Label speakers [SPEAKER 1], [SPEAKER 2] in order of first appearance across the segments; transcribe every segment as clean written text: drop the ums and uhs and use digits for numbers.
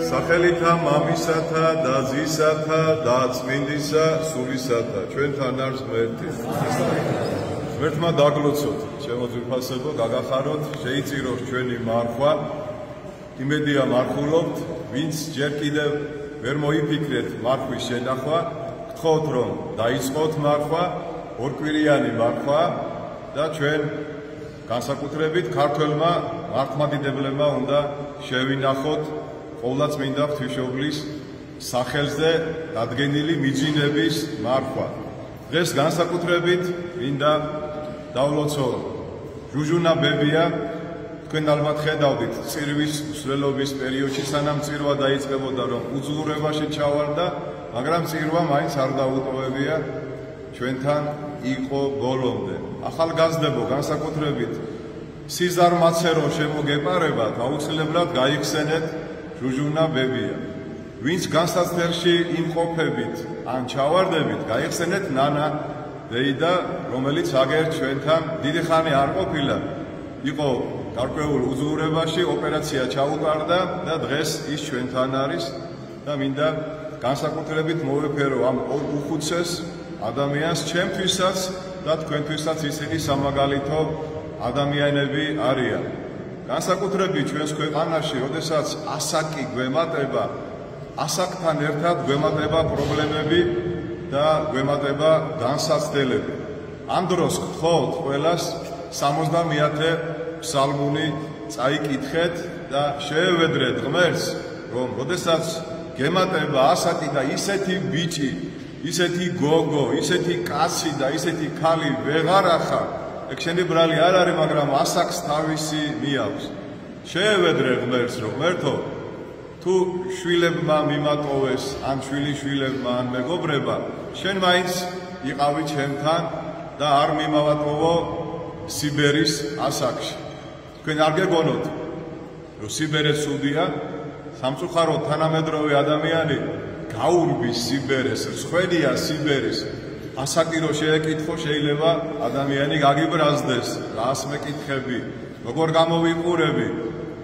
[SPEAKER 1] სახელითა მამისათა და ძისათა და წმინდისა სულისათა ჩვენთან არის ღმერთი. ღმერთმა დაგლოცოთ, ჩემო ძვირფასებო, გაგახაროთ, შეიწიროს ჩვენი მარხვა. იმედია მარხულობთ, ვინც ჯერ კიდევ ვერ მოიფიქრეთ მარხვის შენახვა, გთხოვთ რომ დაიწყოთ მარხვა, ორკვირიანი მარხვა და ჩვენ განსაკუთრებით ქართველმა მართლმადიდებლებმა უნდა შევინახოთ ყოვლადწმინდა ღვთისმშობლის სახელზე დადგენილი მიძინების მარხვა. დღეს განსაკუთრებით მინდა დავლოცო ჟუჟუნა ბებია, თქვენ ალბათ ხედავდით წირვის მსვლელობის პერიოდში, სანამ წირვა დაიწყებოდა, რომ უძღურებაში ჩავარდა, მაგრამ წირვა მაინც არ დაუტოვებია, ჩვენთან იყო ბოლომდე. ახალგაზრდებო, განსაკუთრებით სიზარმაცე რომ შემოგეპარებათ, აუცილებლად გაიხსენეთ ჟუჟუნა ბებია. ვინც განსაცდელში იმყოფებით ან ჩავარდებით, გაიხსენეთ ნანა დეიდა, რომელიც აგერ ჩვენთან დიდი ხანი არ ყოფილა, იყო გარკვეულ უძღურებაში, ოპერაცია ჩაუტარდა და დღეს ის ჩვენთან არის და მინდა განსაკუთრებით მოვეფერო ამ უხუცეს ადამიანს, ჩემთვისაც და თქვენთვისაც ისინი სამაგალითო ადამიანები არიან. განსაკუთრებით ჩვენს ქვეყანაში, როდესაც ასაკი გვემატება, ასაკთან ერთად გვემატება პრობლემები და გვემატება განსაცდელები. ამ დროს გთხოვთ ყველას 70-ე ფსალმუნი წაიკითხეთ და შეევედრეთ ღმერთს, რომ როდესაც გემატება ასაკი და ისეთი ბიჭი, ისეთი გოგო, ისეთი კაცი და ისეთი ქალი ვეღარ ახარ, ეგ შენი ბრალი არ არის, მაგრამ ასაკს თავისი მიაქვს. შეევედრე ღმერთს, რომ ღმერთო, თუ შვილებმა მიმატოვეს, ან შვილიშვილებმა, ან მეგობრებმა, შენ მაინც იყავი ჩემთან და არ მიმავატოვო სიბერის ასაკში. თქვენ არ გეგონოთ, რომ სიბერე ცუდია, სამწუხაროდ თანამედროვე ადამიანი გაურბის სიბერეს, რცხვენია სიბერის. ასაკი რო შეეკითხო, შეიძლება ადამიანი გაგიბრაზდეს, რას მეკითხები, როგორ გამოვიყურები,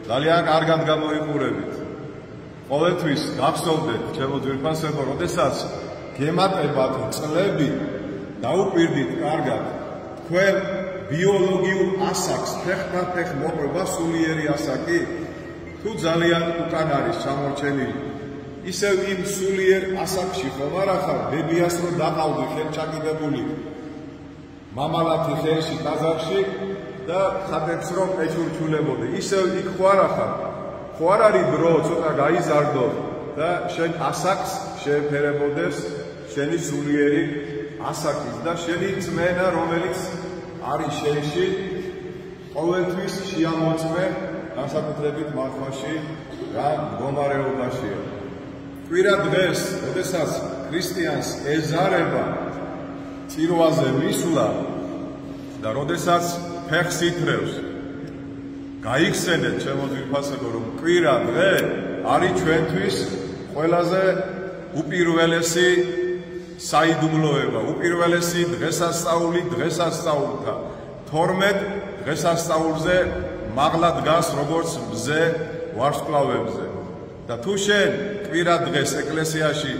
[SPEAKER 1] ძალიან კარგად გამოვიყურებით. ყოველთვის გახსოვდეთ, ჩემო ძვირფასებო, როდესაც გემატებათ წლები, დაუპირდით კარგად, თქვენ ბიოლოგიურ ასაკს ფეხთან ფეხ მოყვება სულიერი ასაკი, თუ ძალიან უკან არის ჩამორჩენილი. ისევ იმ სულიერ ასაკში ხომ არ ახარ, ბებიას რომ დაყავდი ხელჩაკიდებული მამალათი ხელში ტაძარში და ხატებს რომ ეჩურჩულებოდი, ისევ იქ ხო არ ახარ, ხო არ არის დრო ცოტა გაიზარდო და შენ ასაკს შეეფერებოდეს შენი სულიერი ასაკის და შენი ძმენა, რომელიც არის შენში, ყოველთვის შეამოწმე განსაკუთრებით მარხვაში და მდგომარეობაშია. კვირა დღეს, როდესაც ქრისტიანს ეზარება წირვაზე მისვლა და როდესაც ფეხს ითრევს, გაიხსენეთ, ჩემო ძვირფასებო, რომ კვირა დღე არის ჩვენთვის ყველაზე უპირველესი საიდუმლოება, უპირველესი დღესასწაული დღესასწაულთა. 12 დღესასწაულზე მაღლა დგას როგორც მზე ვარსკვლავებზე. და თუ შენ კვირა დღეს ეკლესიაში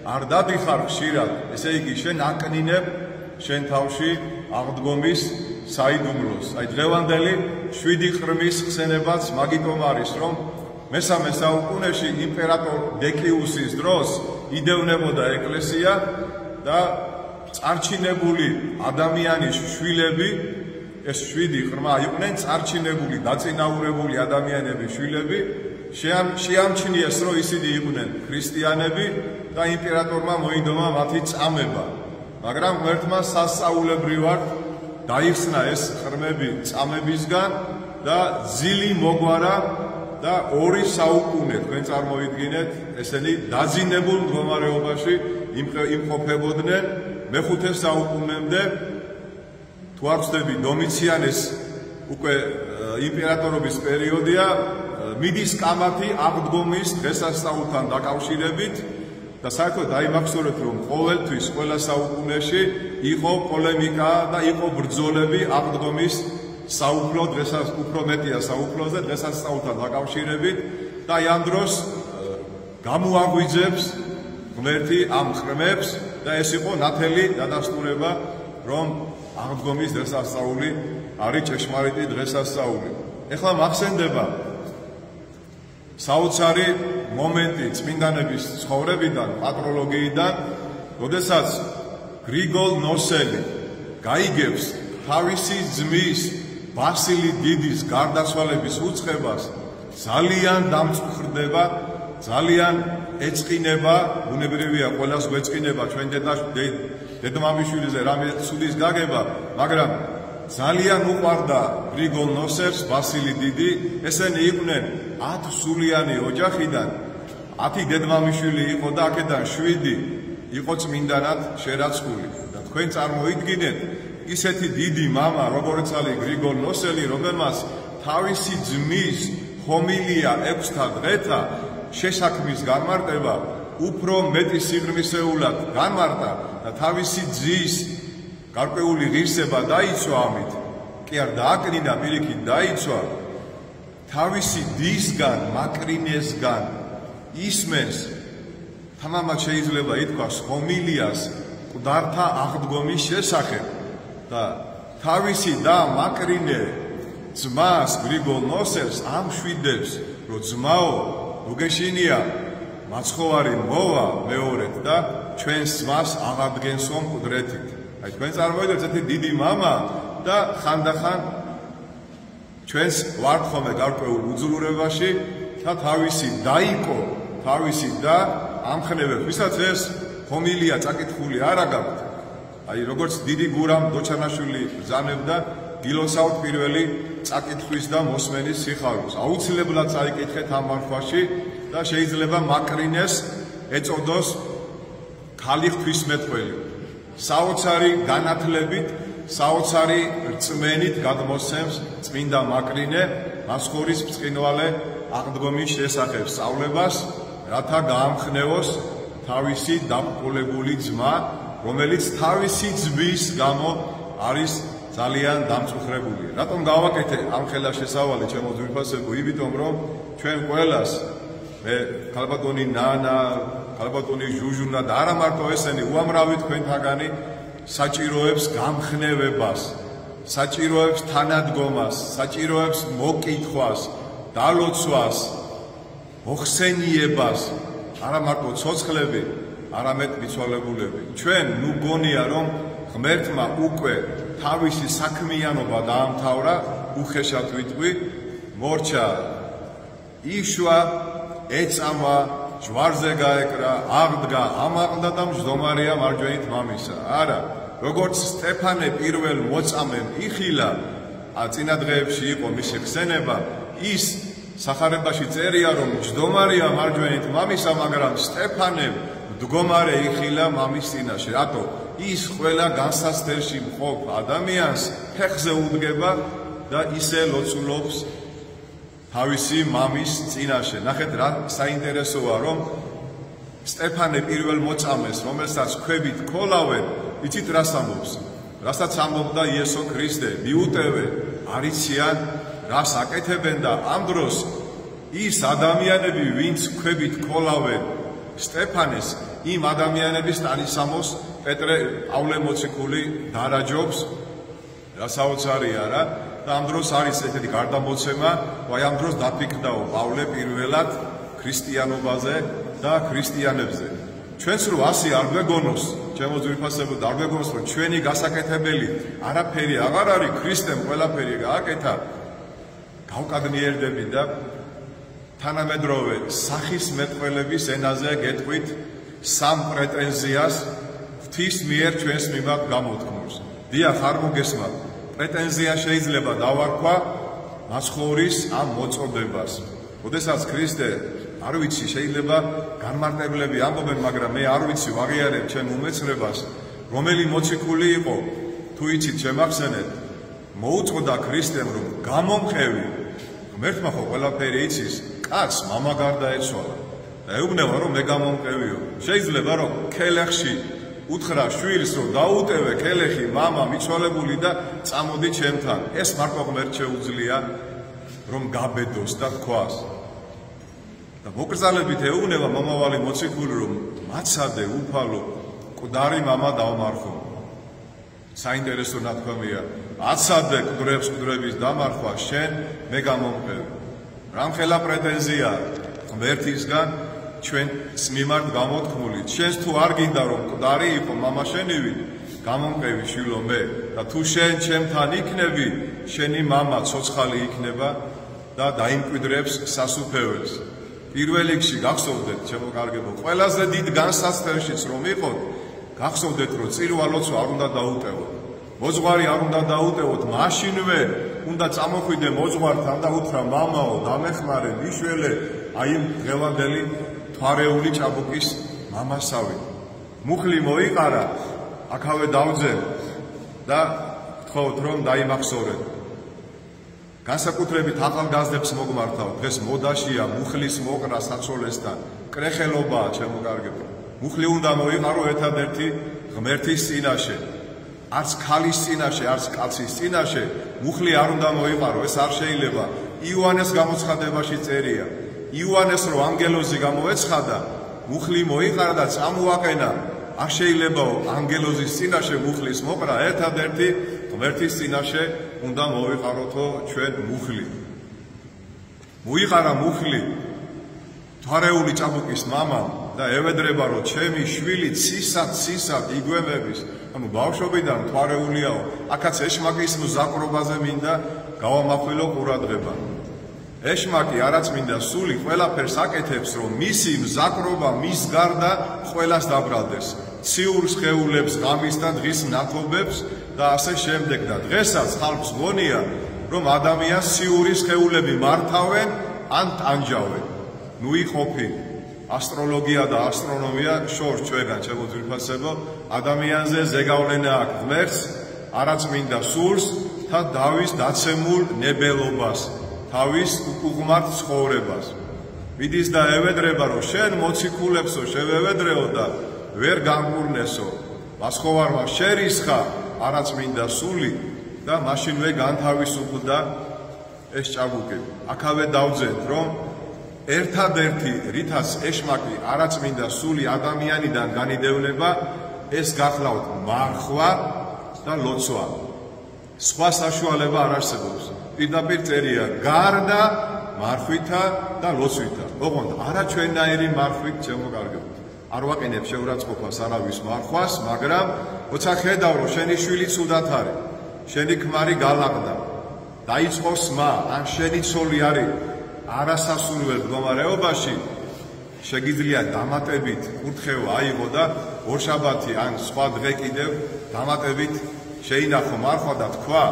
[SPEAKER 1] არ დადიხარ ხშირად, ესე იგი შენ აკნინებ შენ თავში აღდგომის საიდუმლოს. აი დღევანდელი 7 ყრმის ხსენებაც მაგიტომ არის, რომ მესამე საუკუნეში იმპერატორ დეკიუსის დროს იდევნებოდა ეკლესია და წარჩინებული ადამიანის შვილები, ეს 7 ყრმა იყვნენ წარჩინებული, დაწინაურებული ადამიანების შვილები, შეამჩნიეს, რომ ისინი იყვნენ ქრისტიანები და იმპერატორმა მოიდომა მათი წამება. მაგრამ ღმერთმა სასწაულებრივად დაიხსნა ეს ყრმები წამებისგან და ძილი მოგვარა და 2 საუკუნე, თქვენ წარმოიდგინეთ, ესენი დაძინებულ მდგომარეობაში იმყოფებოდნენ მე-5 საუკუნემდე. თუ არ ვცდები, დომიციანეს უკვე იმპერატორობის პერიოდია, მიდის კამათი აღდგომის დღესასწაულთან დაკავშირებით და საერთოდ დაიმახსოვრეთ, რომ ყოველთვის ყველა საუკუნეში იყო პოლემიკა და იყო ბრძოლები აღდგომის უფრო მეტია საუფლოზე დღესასწაულთან დაკავშირებით და ამ დროს გამოაგვიძებს ღმერთი ამ ღრმებს და ეს იყო ნათელი დადასტურება, რომ აღდგომის დღესასწაული არის ჭეშმარიტი დღესასწაული. ეხლა მახსენდება საოცარი მომენტი წმინდანების ცხოვრებიდან, პატროლოგიიდან, როდესაც გრიგოლ ნოსელი გაიგებს თავისი ძმის ბასილი დიდის გარდაცვალების უწყებას, ძალიან დამწუხრდება, ძალიან ეწყინება, ბუნებრივია ყველას გვეწყინება ჩვენ დედმამიშვილიზე რამე ცუდის გაგება, მაგრამ ძალიან უყვარდა გრიგოლ ნოსელს ბასილი დიდი, ესენი იყვნენ 10 სულიანი ოჯახიდან, 10 დედმამიშვილი იყო და აქედან 7 იყო წმინდანად შერაცხული. და თქვენ წარმოიდგინეთ, ისეთი დიდი მამა, როგორც არის გრიგოლ ნოსელი, რომელმაც თავისი ძმის ჰომილია 6 დღეთა შესაქმის განმარტება უფრო მეტი სიღრმისეულად განმარტა და თავისი ძის გარკვეული ღირსება დაიცვა ამით, კი არ დააკნინა, პირიქით დაიცვა, თავისი დისგან, მაკრინესგან ისმენს, თამამად შეიძლება ითქვას ჰომილიას მკვდართა აღდგომის შესახებ და თავისი და მაკრინე ძმას გრიგოლ ნოსელს ამშვიდებს, რომ ძმაო, მოგეშინია მაცხოვარი მოვა მეორედ და ჩვენს ძმას აღადგენსო მკვდრეთით. აი თქვენ წარმოიდგინეთ ესეთი დიდი მამა და ხანდახან ჩვენს ვართ ხოლმე გარკვეულ უძლურებაში და თავისი დაიკო, თავისი და ამხნევებს, ვისაც ეს ჰომილია წაკითხული არა გაქვთ. აი როგორც დიდი გურამ დოჩანაშვილი ბრძანებდა გილოსავთ პირველი წაკითხვის და მოსმენის სიხარულს. აუცილებლად წაიკითხეთ ამ მარხვაში და შეიძლება მაკრინეს ეწოდოს ქალი ღვთისმეტყველი. საოცარი განათლებით, საოცარი რწმენით გადმოსცემს წმინდა მაკრინე მასხურის ბრწყინვალე აღდგომის შესახებ სწავლებას, რათა გაამხნევოს თავისი დამყოლებული ძმა, რომელიც თავისი ძმის გამო არის ძალიან დამწუხრებული. რატომ გავაკეთე ამ ხელა შესავალი ჩემო ძვირფასებო? იმიტომ რომ ჩვენ ყველას მე ქალბატონი ნანა, ქალბატონი ჟუჟუნა და არა მარტო ესენი, უამრავი თქვენთაგანი საჭიროებს გამხნევებას, საჭიროებს თანადგომას, საჭიროებს მოკითხვას, დალოცვას, მოხსენიებას, არა მარტო ცოცხლები, არამედ მიცვალებულები. ჩვენ ნუ გონია რომ ღმერთმა უკვე თავისი საქმიანობა დაამთავრა, უხეშად ვიტყვი, მორჩა, იშვა, ეწამა, ჯვარზე გაეკრა, აღდგა, ამაყდა და მჯდომარეა მარჯვენით მამისა. არა, როგორც სტეფანე პირველ მოწამემ იხილა, წინა დღეებში იყო მისი ხსენება, ის სახარებაში წერია, რომ მჯდომარეა მარჯვენით მამისა, მაგრამ სტეფანემ მდგომარე იხილა მამის წინაშე. რატო? ის ყველა განსასწრებში მყოფ ადამიანს ფეხზე უდგება და ისე ლოცულობს თავისი მამის წინაშე. ნახეთ რა საინტერესოა, რომ სტეფანე პირველ მოწამეს, რომელსაც ქვებით ქოლავენ, იცით რას ამბობს? რასაც ამბობდა იესო ქრისტე, მიუტევე, არიციან, რას აკეთებენ და ამ დროს ის ადამიანები, ვინც ქვებით ქოლავენ სტეფანეს, იმ ადამიანების ტანისამოს პეტრე პავლე მოციქული დარაჯობს, რა საოცარია რა. და ამ დროს არის ესეთი გარდამოცემა, აი ამ დროს დაფიქრდაო პავლე პირველად ქრისტიანობაზე და ქრისტიანებზე. ჩვენს რო ასე არ გვეგონოს, ჩემო ძვირფასებო, არ გვეგონოს, რომ ჩვენი გასაკეთებელი არაფერი აღარ არის, ქრისტემ ყველაფერი გააკეთა, გავკადნიერდები და თანამედროვე სახის მეტყველების ენაზე გეტყვით სამ პრეტენზიას ღვთის მიერ ჩვენს მიმართ გამოთქმულს. დიახ, არ მოგესმათ. პრეტენზია შეიძლება დავარქვა მაცხოვრის ამ მოწოდებას. როდესაც ქრისტე, არ ვიცი, შეიძლება განმარტებლები ამბობენ, მაგრამ მე არ ვიცი, ვაღიარებ ჩემ უმეცრებას, რომელი მოციქული იყო, თუ იცით, შემახსენეთ, მოუწოდა ქრისტემ, რომ გამომყევი, ღმერთმა ხო ყველაფერი იცის, კაცს მამა გარდაეცვალა და ეუბნება, რომ მე გამომყევიო. შეიძლება რომ ქელეხში უთხრა შვილს, რომ დაუტევე ქელეხი მამა მიცვალებული და წამოდი ჩემთან. ეს მარტო ღმერთ შეუძლია, რომ გაბედოს და თქვას. და მოკრძალებით ეუბნება მომავალი მოციქული, რომ მაცადე უფალო მკვდარი მამა დავმარხო. საინტერესო ნათქვამია, აცადე მკვდრებს მკვდრების დამარხვა შენ მე გამომყევი. რამხელა პრეტენზია ღმერთისგან ჩვენს მიმართ გამოთქმული, შენს თუ არ გინდა რომ მკვდარი იყო მამა შენივი, გამომყევი შვილო მე და თუ შენ ჩემთან იქნები, შენი მამა ცოცხალი იქნება და დაიმკვიდრებს სასუფეველს. პირველ რიგში გახსოვდეთ, ჩემო კარგებო, ყველაზე დიდ განსაცდელშიც რომ იყოთ, გახსოვდეთ, რომ წირვა ლოცვა არ უნდა დაუტევოთ. მოძღვარი არ უნდა დაუტევოთ, მაშინვე უნდა წამოხვიდე მოძღვართან და უთხრა მამაო, დამეხმარე, მიშველე, აი იმ დღევანდელი თვარეული ჭაბუკის მამასავი. მუხლი მოიყარა, აქავე დავძენ და გთხოვთ რომ დაიმახსოვრეთ. განსაკუთრებით ახალგაზრდებს მოგმართავ, დღეს მოდაშია მუხლის მოყრა საცოლესთან, კრეხელობაა ჩემო კარგებო. მუხლი უნდა მოიყარო ერთადერთი ღმერთის წინაშე. არც ქალის წინაშე, არც კაცის წინაშე მუხლი არ უნდა მოიყარო, ეს არ შეიძლება. იოანეს გამოცხადებაში წერია. იოანეს რო ანგელოზი გამოეცხადა, მუხლი მოიყარა და წამოაყენა. არ შეიძლებაო ანგელოზის წინაშე მუხლის მოყრა, ერთადერთი ღმერთის წინაშე უნდა მოვიყაროთო ჩვენ მუხლი. მოიყარა მუხლი თვარეული ჭაბუკის მამამ და ევედრება რომ ჩემი შვილი ცისად იგვემების, ანუ ბავშვობიდან თვარეულიაო, აქაც ეშმაკის მზაკრობაზე მინდა გავამახვილო ყურადღება. ეშმაკი არაც მინდა სული ყველაფერს აკეთებს, რომ მისი მზაკრობა მის გარდა ყველას დაბრალდეს. ციურ სხეულებს, ღამის და დღის ნათობებს და ასე შემდეგ და დღესაც ხალხს გონია, რომ ადამიანს ციური სხეულები მართავენ ან ტანჯავენ. ნუ იყოფი ასტროლოგია და ასტრონომია შორს ჩვენგან, ჩემო ძვირფასებო, ადამიანზე ზეგავლენა აქვს ღმერთს, არაც მინდა სულს და დავის დაცემულ ნებელობას, თავის უკუღმართ ცხოვრებას. მიდის და ევედრება, რომ შენ მოციქულებსო შევევედრეო და ვერ გამკურნესო, მასხოვარმა შერისხა, არაც მინდა სული და მაშინვე განთავისუფლდა ეს ჭაბუკი. აქავე დავძენთ, რომ ერთადერთი რითაც ეშმაკი არაც მინდა სული ადამიანიდან განიდევნება, ეს გახლავთ მარხვა და ლოცვა. სხვა საშუალება არ არსებობს. პირდაპირ წერია გარდა მარხვითა და ლოცვითა. ოღონდ არა ჩვენნაირი მარხვით, ჩემო კარგებო. არ ვაყენებ შეურაცხყოფას არავის მარხვას, მაგრამ როცა ხედავ, რომ შენი შვილი ცუდად არის, შენი ქმარი გალაღდა, დაიწყო სმა, ან შენი ცოლი არის არასასურველ მდგომარეობაში, შეგიძლია დამატებით კურთხევა აიღო და ორშაბათი ან სხვა დღე კიდევ დამატებით შეინახო მარხვა და თქვა,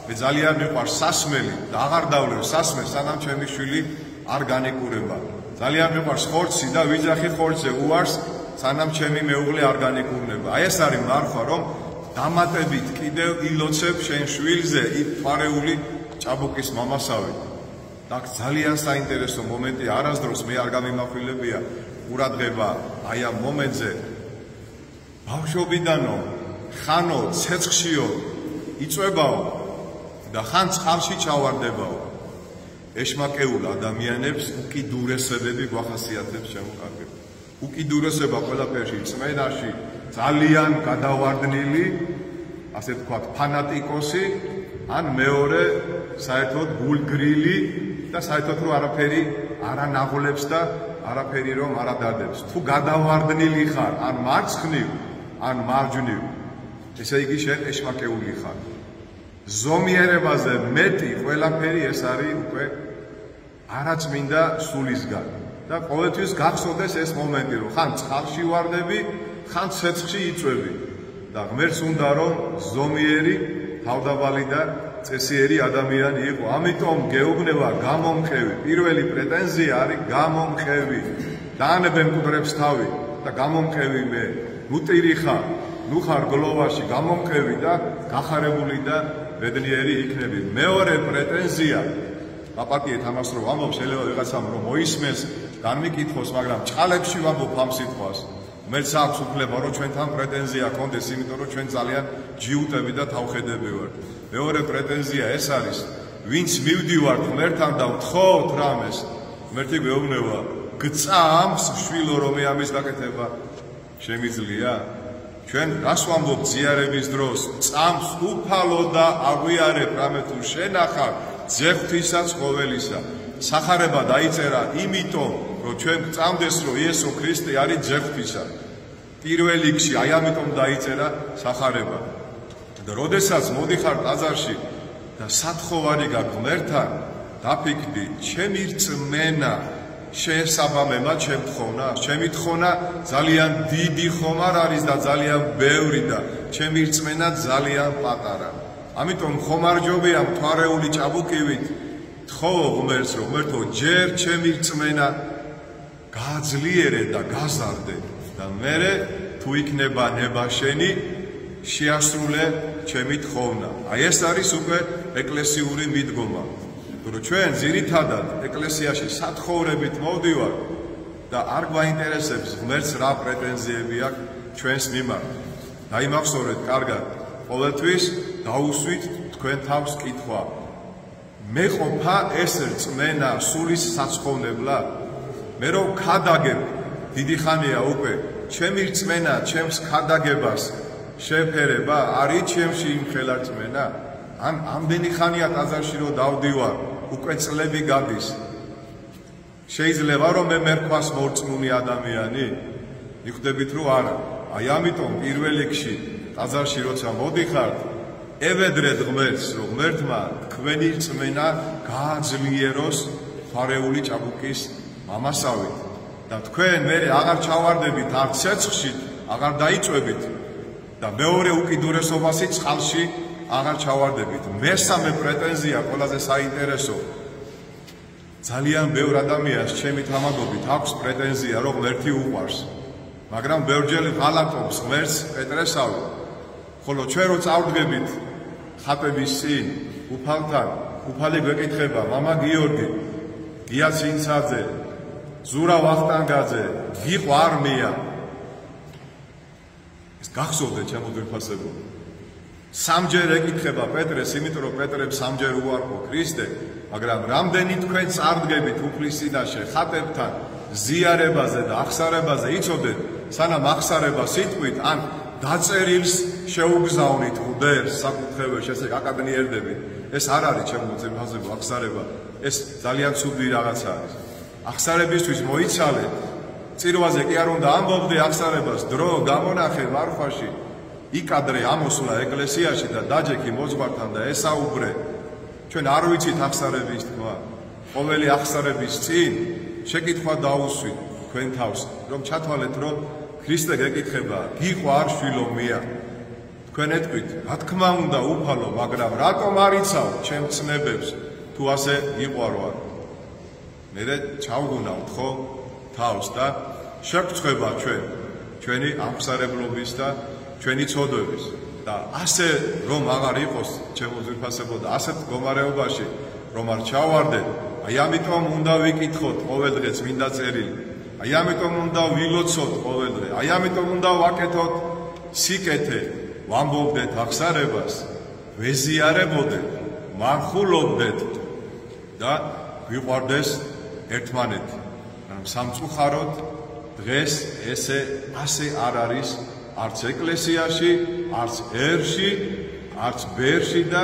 [SPEAKER 1] მე ძალიან მიყვარს სასმელი და აღარ დავლევ სასმელს, სანამ ჩემი შვილი არ განიკურება. ძალიან მიყვარს ხორცი და ვიძახი ხორცზე უარს, სანამ ჩემი მეუღლე არ განიკურნება. აი ეს არის მარხვა, რომ დამატებით კიდევ ილოცებ შენ შვილზე თვარეული ჭაბუკის მამასავი. და ძალიან საინტერესო მომენტი, არასდროს მე არ გამიმახვილებია ყურადღება აი ამ მომენტზე. ბავშვობიდანო, ხანო ცეცხლშიო იწვებაო და ხან წყალში ჩავარდებაო. ეშმაკეულ ადამიანებს უკიდურესებები გვახასიათებს, ჩემო კარგებო. უკიდურესება ყველაფერში, წმენაში ძალიან გადავარდნილი, ასე ვთქვათ, ფანატიკოსი, ან მეორე საერთოდ გულგრილი და საერთოდ რომ არაფერი არ ანაღლებს და არაფერი რომ არ ადადებს. თუ გადავარდნილი ხარ, ან მარცხნივ, ან მარჯვნივ, ესე იგი შენ ეშმაკეული ხარ. ზომიერებაზე მეტი ყველაფერი ეს არის უკვე არაწმინდა სულისგან. და ყოველთვის გახსოვდეს ეს მომენტი, რომ ხან წყალში ვარდები, ხან ცეცხლში იწვევი. და ღმერთს უნდა რომ ზომიერი, თავდაბალი და წესიერი ადამიანი იყო. ამიტომ გეუბნება გამომხევი. პირველი პრეტენზია არის გამომხევი. დაანებენ მკვდრებს თავი და გამომხევი მე. ნუტირი ხარ, ნუ ხარ გლოვაში, გამომხევი და გახარებული და ბედნიერი იქნები. მეორე პრეტენზია, აპატიეთ ამას რომ ვამბობ, შეიძლება ვიღაცამ რომ მოისმენს, განმიკითხოს, მაგრამ ჭყალებში ვამბობ ამ სიტყვას. მეც აქვს უფლება რომ ჩვენთან პრეტენზია გქონდეს, იმიტომ რომ ჩვენ ძალიან ჯიუტები და თავხედები ვართ. მეორე პრეტენზია ეს არის, ვინც მივდივართ ღმერთთან და ვთხოვთ რამეს, ღმერთი გვეუბნება, გწამს შვილო რომ ამის გაკეთება შემიძლია? ჩვენ რას ვამბობ ზიარების დროს? წამს უფალო და აღვიარებ რამე თუ შენახავ ძეხვთვისა ცხოველისა. სახარება დაიწერა იმიტომ, რომ ჩვენ გწამდეს, რომ იესო ქრისტე არის ძეხვთვისა. პირველ რიგში აი ამიტომ დაიწერა სახარება. და როდესაც მოდიხარ ტაძარში და სათხოვარი გაქვს ღმერთთან, დაფიქრდი, ჩემი რწმენა შეესაბამება ჩემ თხოვნა? ჩემი თხოვნა ძალიან დიდი ხომ არ არის და ძალიან ბევრი და ჩემი რწმენა ძალიან პატარა. ამიტომ ხომარჯობია მთვარეული ჭაბუკივით თხოვო ღმერთს, რომ ღმერთო, ჯერ ჩემი რწმენა გააძლიერე და გაზარდე და მერე თუ იქნება ნება შენი შეასრულე ჩემი თხოვნა. აი ეს არის უკვე ეკლესიური მიდგომა. რომ ჩვენ ძირითადად ეკლესიაში სათხოვრებით მოვდივარ და არ გვაინტერესებს ღმერთს რა პრეტენზიები აქვს ჩვენს მიმართ. დაიმახსოვრეთ კარგად, ყოველთვის დაუსვით თქვენ თავს კითხვა. მეყოფა ეს რწმენა სულის საცხოვნებლად? მე რომ ქადაგებ, დიდი ხანია უკვე, ჩემი რწმენა ჩემს ქადაგებას შეფერება? არის ჩემში იმხელა რწმენა? ან ამდენი ხანია ტაძარში რომ დავდივარ, უკვე წლები გადის. შეიძლება რომ მე მერქვას მორწმუნე ადამიანი? მიხვდებით რომ არა. აი ამიტომ პირველ რიგში ტაძარში როცა მოდიხართ, ევედრეთ ღმერთს, რომ ღმერთმა თქვენი რწმენა გააძლიეროს ფარეული ჭაბუკის მამასავით და თქვენ მე აღარ ჩავარდებით არც ცეცხლში, აღარ დაიწვევით და მეორე უკიდურესობასი წყალში აღარ ჩავარდებით. მესამე პრეტენზია ყველაზე საინტერესო. ძალიან ბევრ ადამიანს ჩემი თამაგობით აქვს პრეტენზია, რომ ღმერთი უყვარს, მაგრამ ბევრჯერ ღალატობს ღმერთს პეტრესავი. ხოლო ჩვენ რო წავდგებით ხატების წინ უფალთან, უფალი გვეკითხება, მამა გიორგი, გია ცინცაძე, ზურა ვახტანგაძე, გიყვარმია. ეს გახსოვდეთ ჩემო ძვირფასებო. სამჯერ ეკითხება პეტრეს, იმიტომ რომ პეტრებს სამჯერ უარყო ქრისტე, მაგრამ რამდენი თქვენ წარდგებით უფლის წინაშე ხატებთან ზიარებაზე და აღსარებაზე, იცოდეთ, სანამ აღსარება სიტყვით ან დაწერილს შეუგზავნით უდერს საკუთრებაში, ესე აკადნიერდებით. ეს არ არის ჩემო ძვირფასებო აღსარება, ეს ძალიან ცუდი რაღაცა არის. აღსარებისთვის მოიცალეთ, წირვაზე კი არ უნდა ამბობდე აღსარებას, დრო გამონახე ვარხვაში, იკადრე ამოსვლა ეკლესიაში და დაჯექი მოძღვართან და ესაუბრე. ჩვენ არ ვიცით აღსარების თქვა. ყოველი აღსარების წინ შეკითხვა დაუსვით თქვენ თავს, რომ ჩათვალეთ, რომ ქრისტე გეკითხება, გიყვარ შვილო მია? თქვენ ეთქვით, რა თქმა უნდა უფალო, მაგრამ რატომ არ იცავ ჩემ ცნებებს, თუ ასე გიყვარვარ? მერე ჩავგუნავთ ხო თავს და შეგწყვება ჩვენი აღსარებლობის და ჩვენი ცოდვების და ასე რომ აღარ იყოს ჩემო ძვირფასებო და ასეთ მდგომარეობაში რომ არ ჩავარდეთ, აი ამიტომ უნდა ვიკითხოთ ყოველდღე წმინდა წერილი, აი ამიტომ უნდა ვილოცოთ ყოველდღე, აი ამიტომ უნდა ვაკეთოთ სიკეთე, ვამბობდეთ აღსარებას, ვეზიარებოდეთ, მარხულობდეთ და ვიყვარდეს ერთმანეთი. მაგრამ სამწუხაროდ დღეს ესე ასე არ არის არც ეკლესიაში, არც ერში, არც ბერში და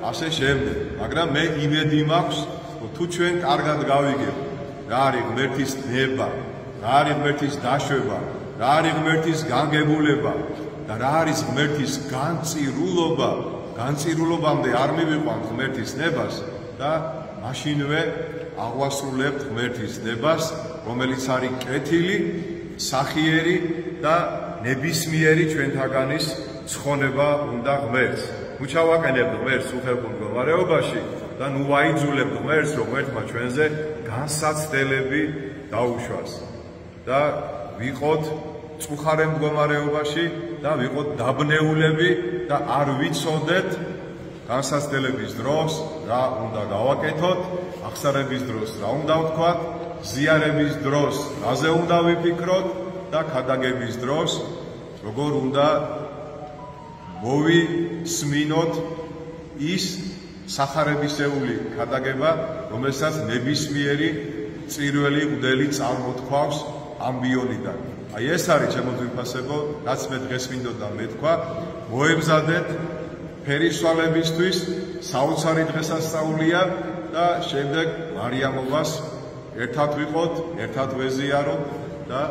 [SPEAKER 1] ასე შემდეგ. მაგრამ მე იმედი მაქვს, რომ თუ ჩვენ კარგად გავიგებ, რა არის ღმერთის ნება, რა არის ღმერთის დაშვება, რა არის ღმერთის განგებულება და რა არის ღმერთის განწირულობა, განწირულობამდე არ მივიყვანთ ღმერთის ნებას და მაშინვე აღვასრულებთ ღმერთის ნებას, რომელიც არის კეთილი, სახიერი და ნებისმიერი ჩვენთაგანის ცხონება უნდა ღმერთს. ნუ ჩავაყენებთ ღმერთს უხერხულ მდგომარეობაში და ნუ ვაიძულებთ ღმერთს, რომ ღმერთმა ჩვენზე განსაცდელები დაუშვას და ვიყოთ წუხარე მდგომარეობაში და ვიყოთ დაბნეულები და არ ვიცოდეთ განსაცდელების დროს რა უნდა გავაკეთოთ, აღსარების დროს რა უნდა ვთქვათ, ზიარების დროს რაზე უნდა ვიფიქროთ და ქადაგების დროს როგორ უნდა მოვისმინოთ ის სახარებისეული ქადაგება, რომელსაც ნებისმიერი წირველი უდელი წარმოთქვავს ამბიონიდან. აი ეს არის ჩემო ძვირფასებო, რაც მე დღეს მინდოდა მეთქვა, მოემზადეთ ფერისვალებისთვის საოცარი დღესასწაულია და შემდეგ მარიამობას ერთად ვიყოთ, ერთად ვეზიაროთ და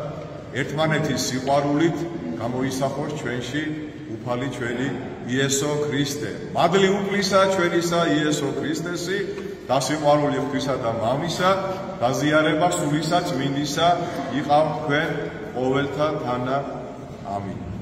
[SPEAKER 1] ერთმანეთის სიყვარულით გამოისახოს ჩვენში უფალი ჩვენი იესო ქრისტე. მადლი უფლისა ჩვენისა იესო ქრისტესი, დასიყვარული ღვთისა და მამისა, დაზიარება სულისა წმინდისა იყავ თქვენ ყოველთა თანა. ამინ.